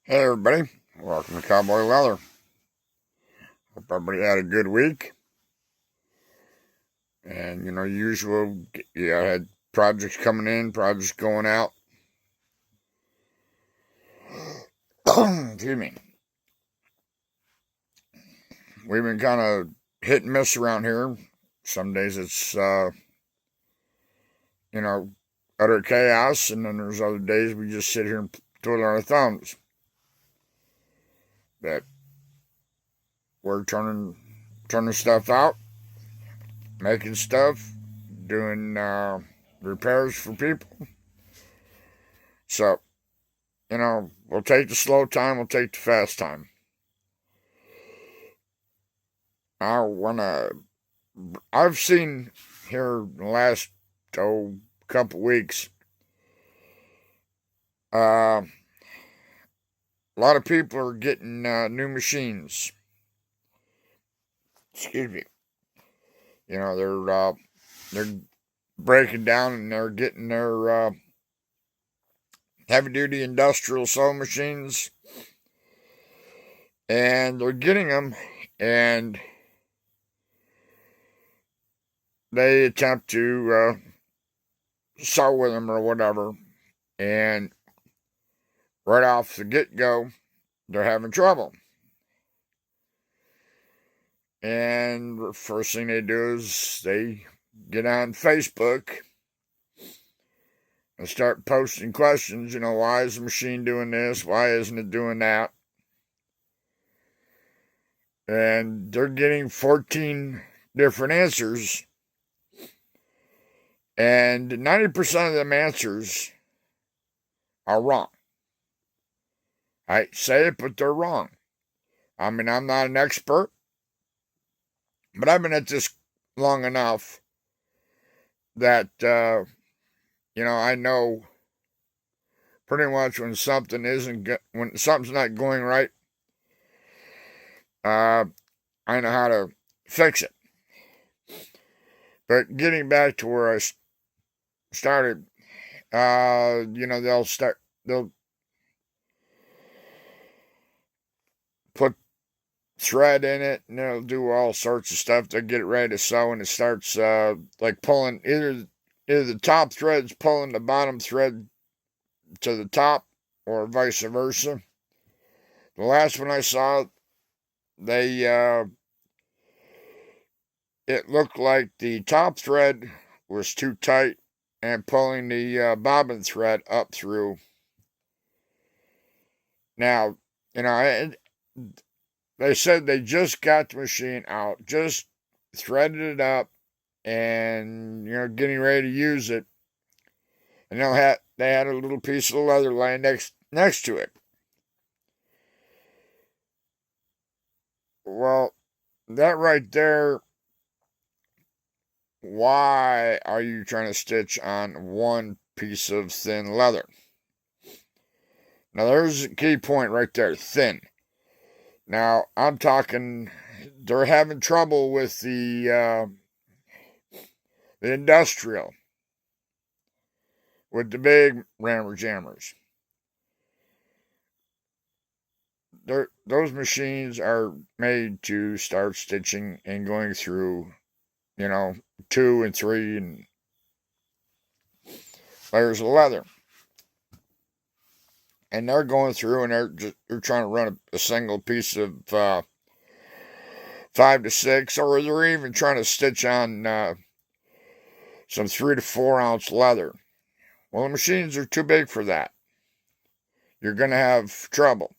Hey everybody, welcome to Cowboy Leather. Hope everybody had a good week. And usual, I had projects coming in, projects going out. Excuse me. We've been kind of hit and miss around here. Some days it's utter chaos, and then there's other days we just sit here and twiddle our thumbs. That we're turning stuff out, making stuff, doing repairs for people. So, we'll take the slow time, we'll take the fast time. I've seen here in the last, couple weeks, a lot of people are getting new machines. Excuse me. They're breaking down and they're getting their heavy-duty industrial sewing machines, and they're getting them, and they attempt to sew with them or whatever, and right off the get-go, they're having trouble. And the first thing they do is they get on Facebook and start posting questions. Why is the machine doing this? Why isn't it doing that? And they're getting 14 different answers. And 90% of them answers are wrong. I say it, but they're wrong. I mean, I'm not an expert, but I've been at this long enough that, I know pretty much when something's not going right, I know how to fix it. But getting back to where I started, they'll put thread in it, and they'll do all sorts of stuff. They'll get it ready to sew, and it starts like pulling either the top thread's pulling the bottom thread to the top, or vice versa. The last one I saw, it looked like the top thread was too tight and pulling the bobbin thread up through. Now, they said they just got the machine out, just threaded it up, and getting ready to use it, and they had a little piece of leather laying next to it. Well, that right there, why are you trying to stitch on one piece of thin leather? Now, there's a key point right there, thin. Now, I'm talking, they're having trouble with the industrial, with the big rammer jammers. Those machines are made to start stitching and going through, 2 and 3 and layers of leather. And they're going through and they're trying to run a single piece of 5 to 6, or they're even trying to stitch on some 3 to 4 ounce leather. Well, the machines are too big for that. You're going to have trouble.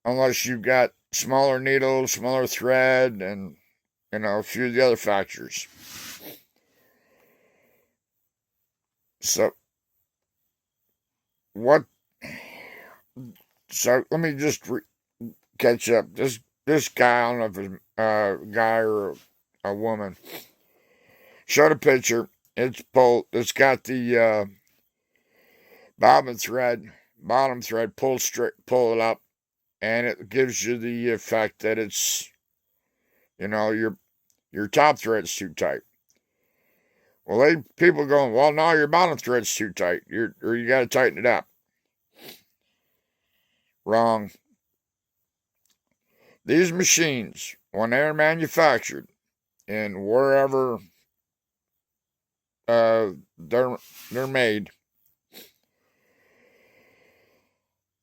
Unless you've got smaller needles, smaller thread, and, a few of the other factors. So let me just catch up. This guy, I don't know if it's a guy or a woman, showed a picture. It's got the bottom thread pull it up, and it gives you the effect that it's, your top thread's too tight. Well, people going, well, no, your bottom thread's too tight. You got to tighten it up. Wrong. These machines, when they're manufactured in wherever they're made,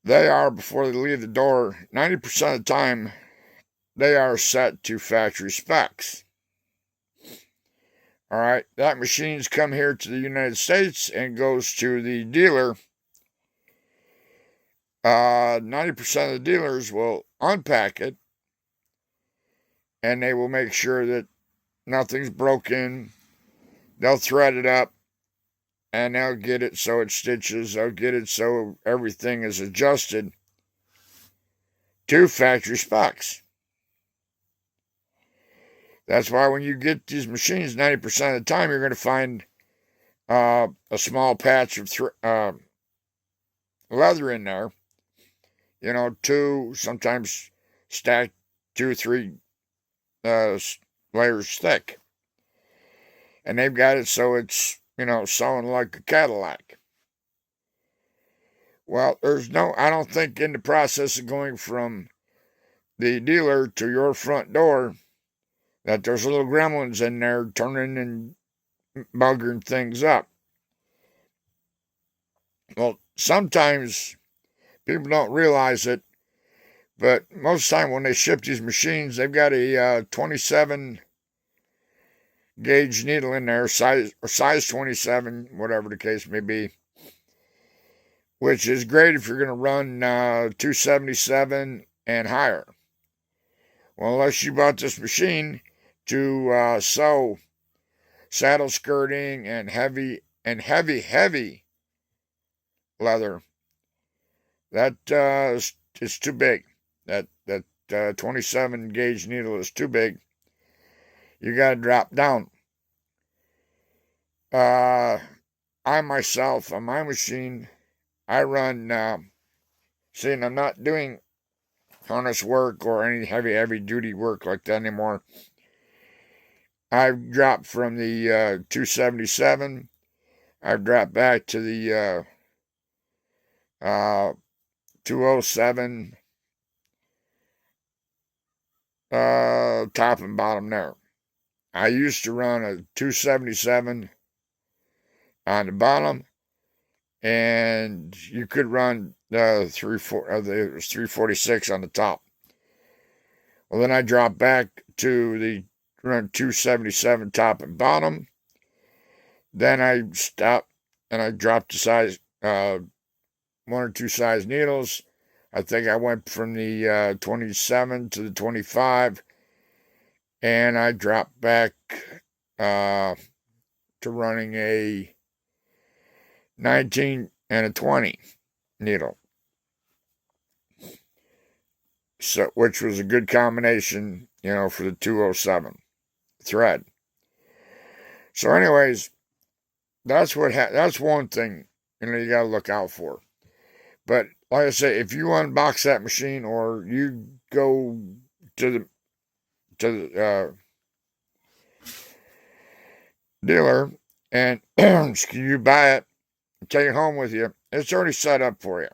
they are, before they leave the door, 90% of the time, they are set to factory specs. All right, that machine's come here to the United States and goes to the dealer. 90% of the dealers will unpack it, and they will make sure that nothing's broken. They'll thread it up, and they'll get it so it stitches. They'll get it so everything is adjusted to factory specs. That's why when you get these machines, 90% of the time, you're going to find a small patch of leather in there. You know, two, sometimes stacked 2 or 3 layers thick. And they've got it so it's, you know, sewing like a Cadillac. Well, I don't think in the process of going from the dealer to your front door that there's little gremlins in there turning and buggering things up. Well, sometimes people don't realize it, but most of the time when they ship these machines, they've got a 27 gauge needle in there, size 27, whatever the case may be, which is great if you're going to run 277 and higher. Well, unless you bought this machine to sew saddle skirting and heavy leather, that is too big. That 27 gauge needle is too big. You got to drop down. I myself, on my machine, I run, seeing I'm not doing harness work or any heavy duty work like that anymore. I've dropped from the 277. I've dropped back to the 207 top and bottom there. I used to run a 277 on the bottom, and you could run it was 346 on the top. Well, then I dropped back to the run 277 top and bottom. Then I stopped and I dropped the size, 1 or 2 size needles. I think I went from the 27 to the 25, and I dropped back to running a 19 and a 20 needle. So, which was a good combination, you know, for the 207 thread. So anyways, that's one thing, you know, you got to look out for. But like I say, if you unbox that machine or you go to the dealer and you buy it and take it home with you, it's already set up for you.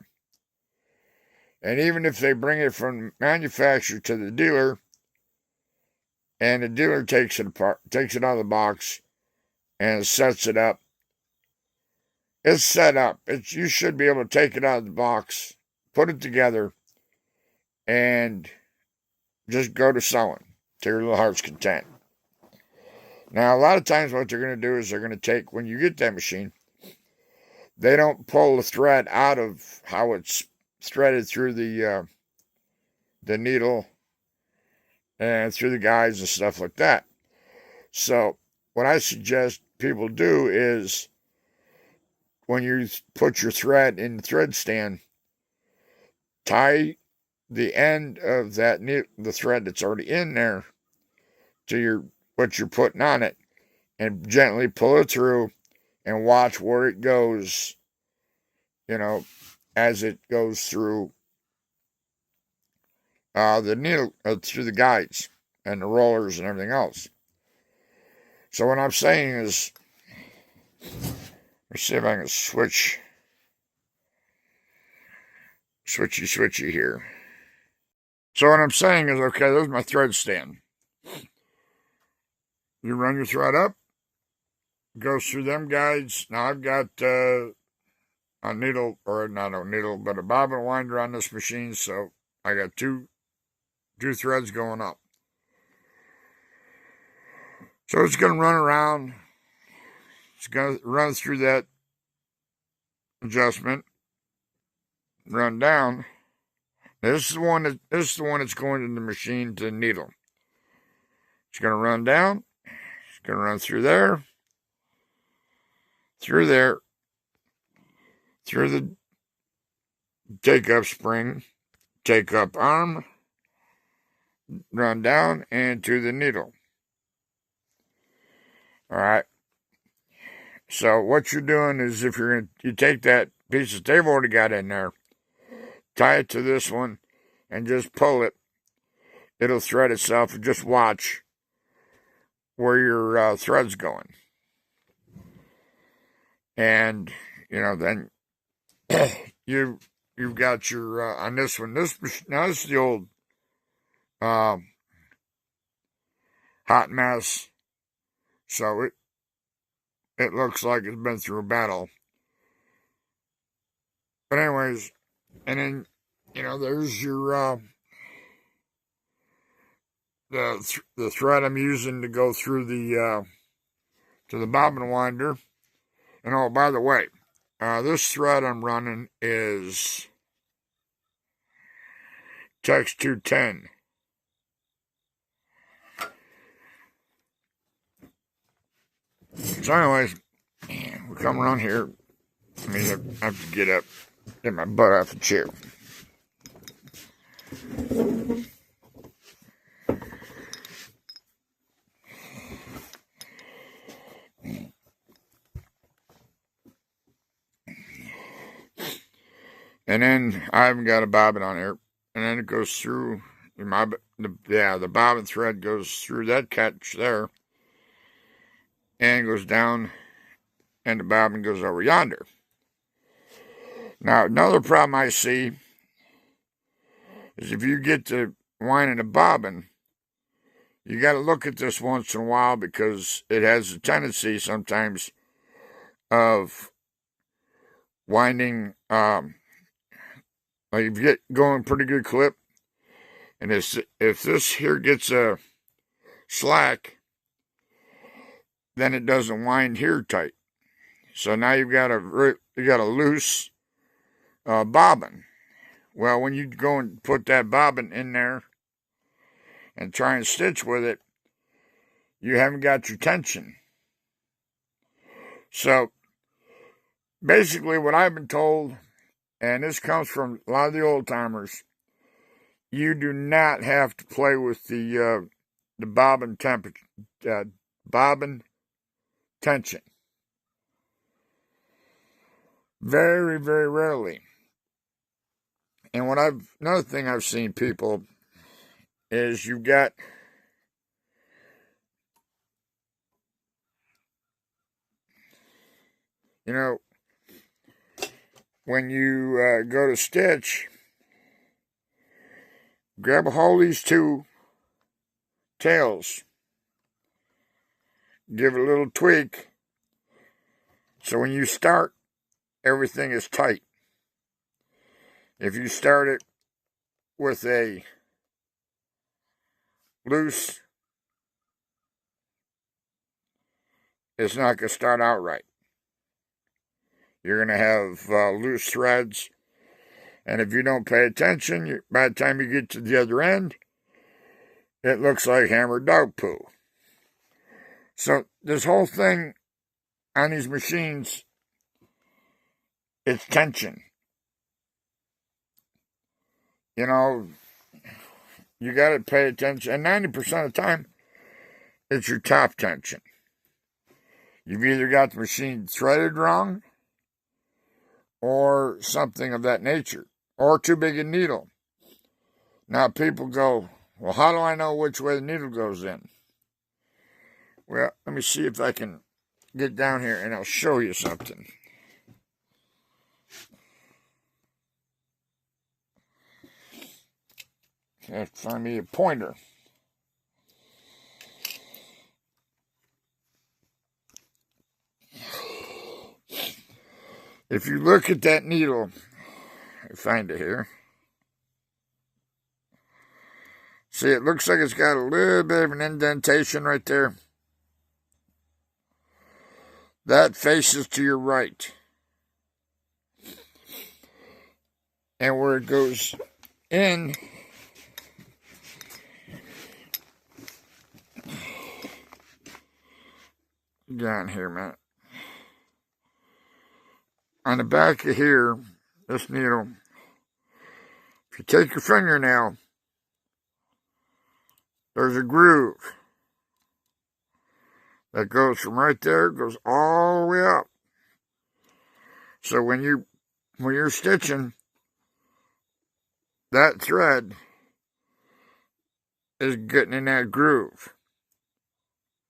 And even if they bring it from manufacturer to the dealer, and the dealer takes it apart, takes it out of the box, and sets it up, it's set up. You should be able to take it out of the box, put it together, and just go to sewing to your little heart's content. Now, a lot of times what they're going to do is they're going to take, when you get that machine, they don't pull the thread out of how it's threaded through the needle and through the guides and stuff like that. So what I suggest people do is when you put your thread in the thread stand, tie the end of the thread that's already in there to what you're putting on it, and gently pull it through and watch where it goes, you know, as it goes through the needle, through the guides and the rollers and everything else. So what I'm saying is, let's see if I can switch. switchy here. So what I'm saying is, okay, there's my thread stand. You run your thread up, goes through them guides. Now I've got a needle, or not a needle, but a bobbin winder on this machine, so I got two threads going up. So it's going to run around. It's going to run through that adjustment, run down. This is the one that's going in the machine to the needle. It's going to run down. It's going to run through there, through the take-up spring, take-up arm, run down, and to the needle. All right. So what you're doing is, if you take that piece of tape you've already got in there, tie it to this one, and just pull it. It'll thread itself. Just watch where your thread's going. And, then you've got your, on this one, now this is the old hot mess. So it looks like it's been through a battle. But anyways, and then, there's your, the thread I'm using to go through to the bobbin winder. And oh, by the way, this thread I'm running is Tex 210. So anyways, we come around here. I have to get up, get my butt off the chair. And then I haven't got a bobbin on here. And then it goes through the bobbin thread goes through that catch there. And goes down, and the bobbin goes over yonder. Now, another problem I see is if you get to winding a bobbin, you got to look at this once in a while, because it has a tendency sometimes of winding, like if you get going pretty good clip, and if this here gets a slack, then it doesn't wind here tight. So now you've got a loose bobbin. Well, when you go and put that bobbin in there and try and stitch with it, you haven't got your tension. So basically what I've been told, and this comes from a lot of the old timers, you do not have to play with the bobbin temperature, bobbin tension. Very, very rarely. And another thing I've seen people is you've got, when you go to stitch, grab a hold of these two tails, give it a little tweak, so when you start, everything is tight. If you start it with a loose, it's not going to start out right. You're going to have loose threads, and if you don't pay attention, by the time you get to the other end, it looks like hammered dog poo. So this whole thing on these machines, it's tension. You got to pay attention. And 90% of the time, it's your top tension. You've either got the machine threaded wrong, or something of that nature, or too big a needle. Now people go, well, how do I know which way the needle goes in? Well, let me see if I can get down here and I'll show you something. I have to find me a pointer. If you look at that needle, I find it here. See, it looks like it's got a little bit of an indentation right there. That faces to your right. And where it goes in, down here, man. On the back of here, this needle, if you take your fingernail, there's a groove that goes from right there, goes all the way up. So when you're stitching, that thread is getting in that groove.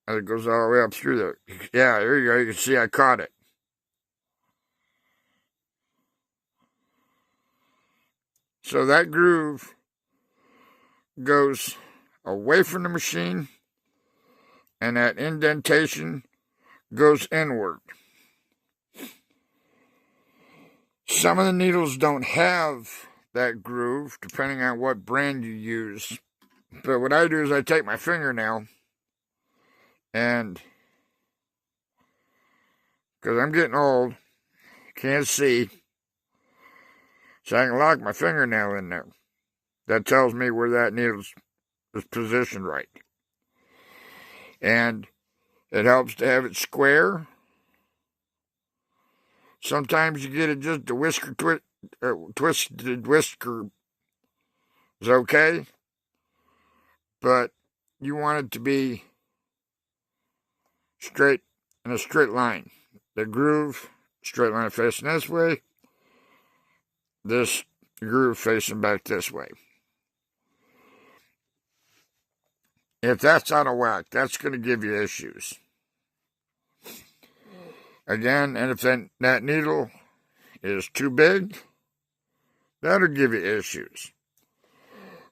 And it goes all the way up through there. Yeah, there you go. You can see I caught it. So that groove goes away from the machine, and that indentation goes inward. Some of the needles don't have that groove, depending on what brand you use. But what I do is I take my fingernail, and because I'm getting old, can't see, so I can lock my fingernail in there. That tells me where that needle is positioned right. And it helps to have it square. Sometimes you get it just a twisted whisker is okay. But you want it to be straight, in a straight line. The groove, straight line facing this way. This groove facing back this way. If that's out of whack, that's going to give you issues. Again, and if that needle is too big, that'll give you issues.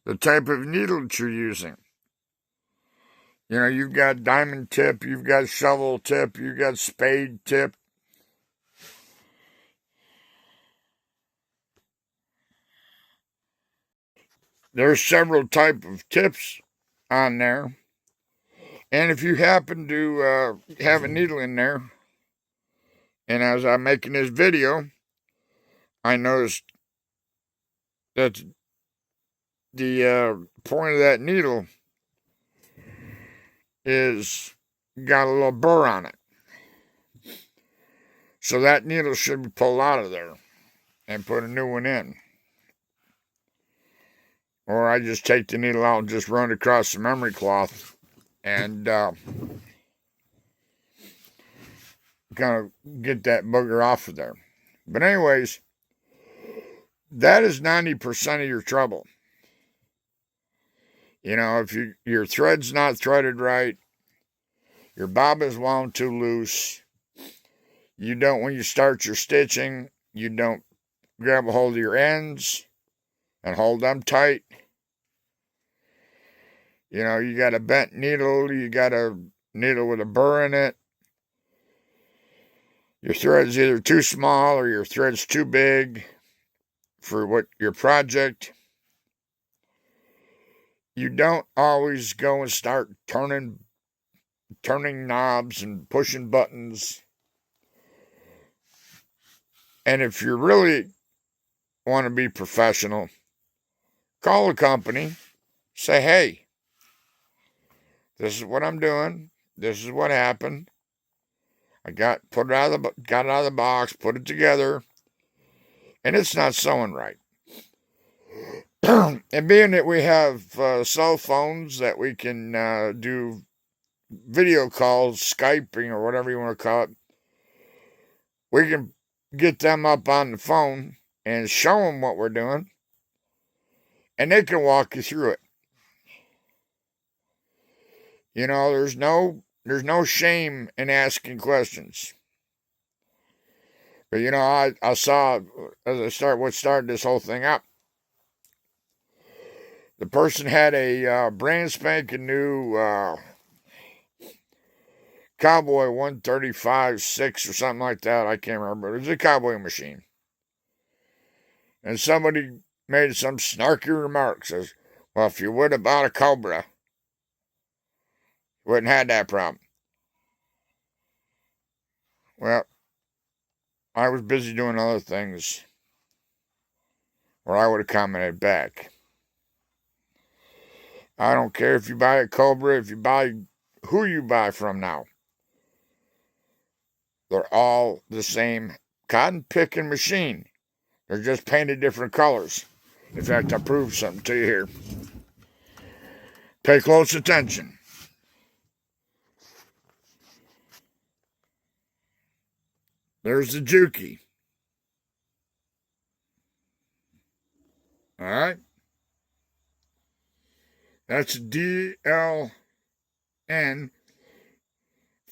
The type of needle that you're using. You know, you've got diamond tip, you've got shovel tip, you've got spade tip. There's several types of tips on there. And if you happen to have a needle in there, and as I'm making this video, I noticed that the point of that needle is got a little burr on it. So that needle should be pulled out of there and put a new one in. Or I just take the needle out and just run it across the memory cloth and kind of get that booger off of there. But anyways, that is 90% of your trouble. You know, if your thread's not threaded right, your bobbin's wound too loose, when you start your stitching, you don't grab a hold of your ends and hold them tight. You know, you got a bent needle, you got a needle with a burr in it. Your thread's either too small or your thread's too big for what your project. You don't always go and start turning knobs and pushing buttons. And if you really want to be professional, call a company, say, hey, this is what I'm doing. This is what happened. I got it out of the box, put it together, and it's not sewing right. And being that we have cell phones that we can do video calls, Skyping, or whatever you want to call it, we can get them up on the phone and show them what we're doing, and they can walk you through it. You know, there's no shame in asking questions. But you know, I saw as what started this whole thing up. The person had a brand spanking new Cowboy 135-6 or something like that. I can't remember. It was a cowboy machine. And somebody made some snarky remark. Says, well, if you would have bought a Cobra, you wouldn't have had that problem. Well, I was busy doing other things or I would have commented back. I don't care if you buy a Cobra, if you buy who you buy from now. They're all the same cotton picking machine. They're just painted different colors. In fact, I proved something to you here. Pay close attention. There's the Juki. All right. That's DLN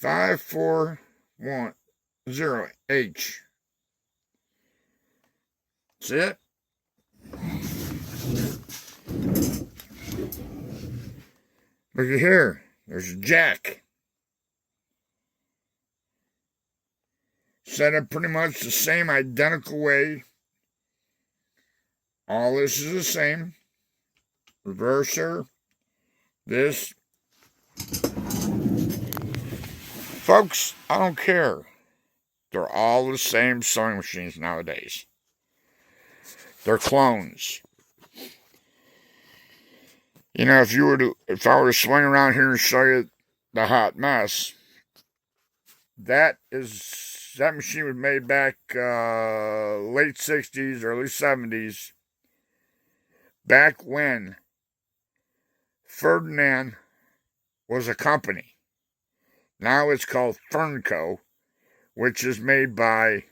5410H. See it? Look at here. There's a jack. Set up pretty much the same identical way. All this is the same. Reverser. This. Folks, I don't care. They're all the same sewing machines nowadays. They're clones. You know, if I were to swing around here and show you the hot mess, that machine was made back late 60s, early 70s, back when Ferdinand was a company. Now it's called Fernco, which is made by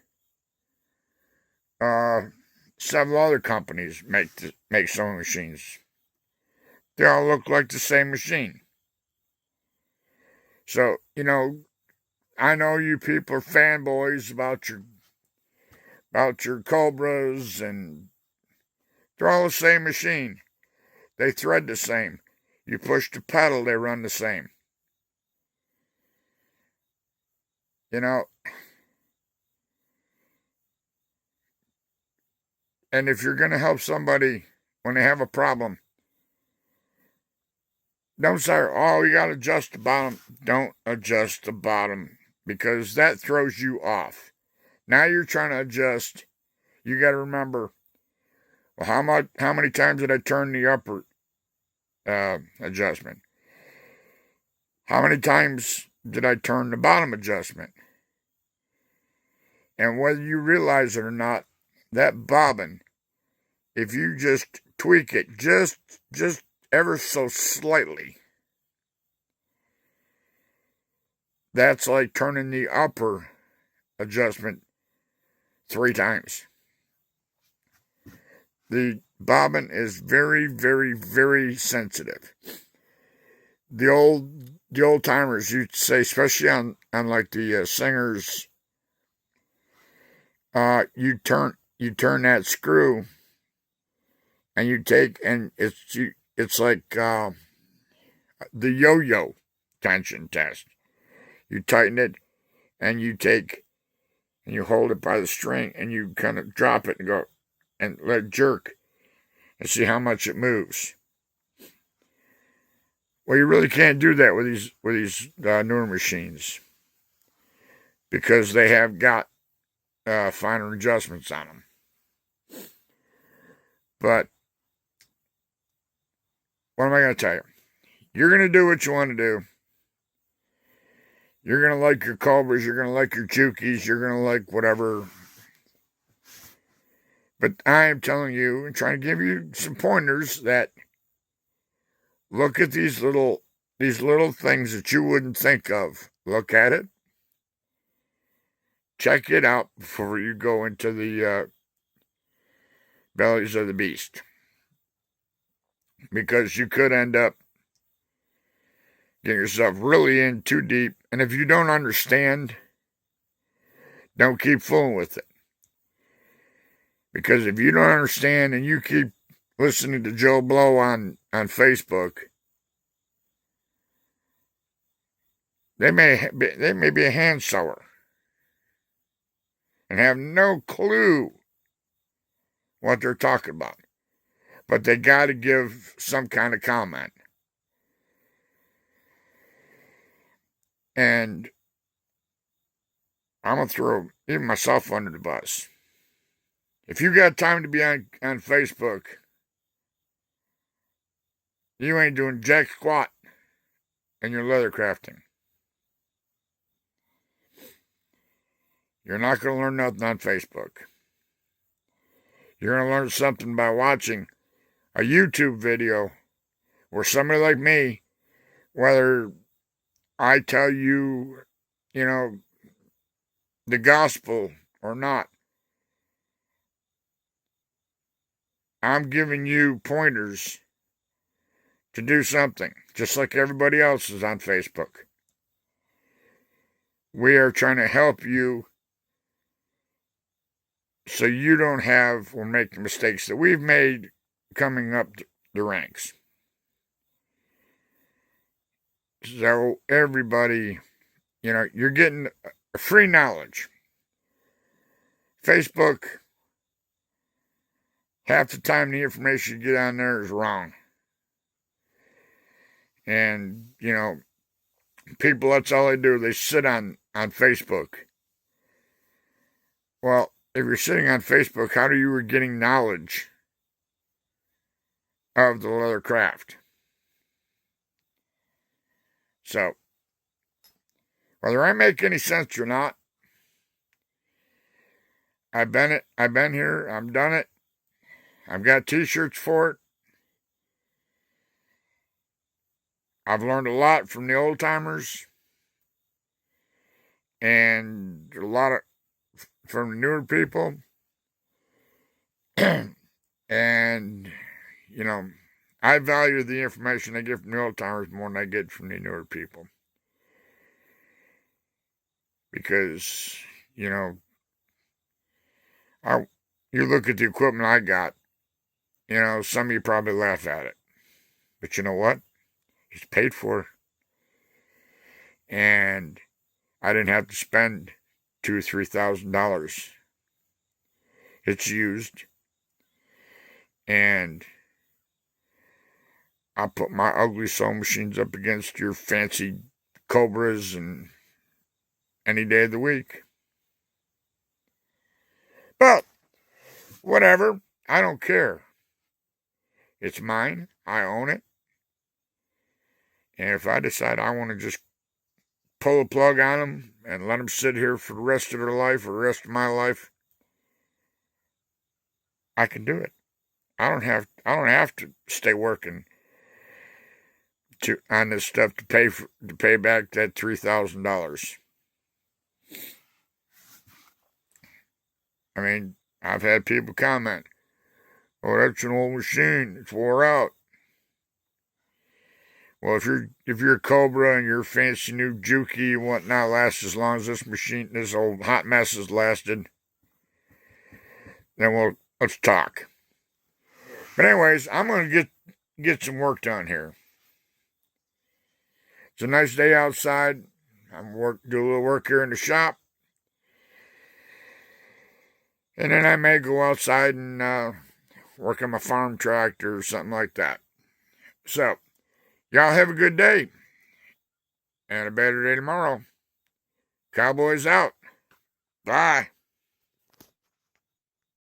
several other companies make sewing machines. They all look like the same machine. So, you know, I know you people are fanboys about your Cobras, and they're all the same machine. They thread the same. You push the pedal, they run the same. You know, and if you're going to help somebody when they have a problem, don't say, oh, you got to adjust the bottom. Don't adjust the bottom, because that throws you off. Now you're trying to adjust. You got to remember, well, how many times did I turn the upper adjustment? How many times did I turn the bottom adjustment? And whether you realize it or not, that bobbin, if you just tweak it just ever so slightly, that's like turning the upper adjustment 3 times. The bobbin is very, very, very sensitive. The old timers used to say, especially on like the singers, you turn that screw, and you take, and it's like the yo-yo tension test. You tighten it, and you take, and you hold it by the string, and you kind of drop it and go, and let it jerk, and see how much it moves. Well, you really can't do that with these newer machines, because they have got finer adjustments on them. But what am I going to tell you? You're going to do what you want to do. You're going to like your Cobras. You're going to like your Jukis. You're going to like whatever. But I am telling you and trying to give you some pointers that look at these little things that you wouldn't think of. Look at it. Check it out before you go into the bellies of the beast. Because you could end up getting yourself really in too deep. And if you don't understand, don't keep fooling with it. Because if you don't understand and you keep listening to Joe Blow on Facebook, they may be a hand sewer and have no clue what they're talking about. But they got to give some kind of comment. And I'm going to throw even myself under the bus. If you got time to be on Facebook, you ain't doing jack squat in your leather crafting. You're not going to learn nothing on Facebook. You're going to learn something by watching a YouTube video where somebody like me, whether I tell you, the gospel or not, I'm giving you pointers to do something, just like everybody else is on Facebook. We are trying to help you so you don't have or make the mistakes that we've made coming up the ranks. So everybody, you're getting free knowledge. Facebook, half the time the information you get on there is wrong. And, people, that's all they do. They sit on Facebook. Well, if you're sitting on Facebook, how are you getting knowledge of the leather craft? So, whether I make any sense or not, I've been here, I've done it. I've got t-shirts for it. I've learned a lot from the old timers and a lot from the newer people. And, I value the information I get from the old timers more than I get from the newer people. Because, you look at the equipment I got, some of you probably laugh at it. But you know what? It's paid for. And I didn't have to spend $2,000 or $3,000. It's used. And I put my ugly sewing machines up against your fancy Cobras and any day of the week. But, whatever. I don't care. It's mine. I own it. And if I decide I want to just pull a plug on them and let them sit here for the rest of their life or the rest of my life, I can do it. I don't have to stay working on this stuff to pay back that $3,000. I mean, I've had people comment, "Oh, that's an old machine. It's wore out." Well, if you're Cobra and your fancy new Juki and whatnot lasts as long as this old hot mess has lasted, then let's talk. But anyways, I'm gonna get some work done here. It's a nice day outside. Do a little work here in the shop. And then I may go outside and work on my farm tractor or something like that. So, y'all have a good day. And a better day tomorrow. Cowboys out. Bye.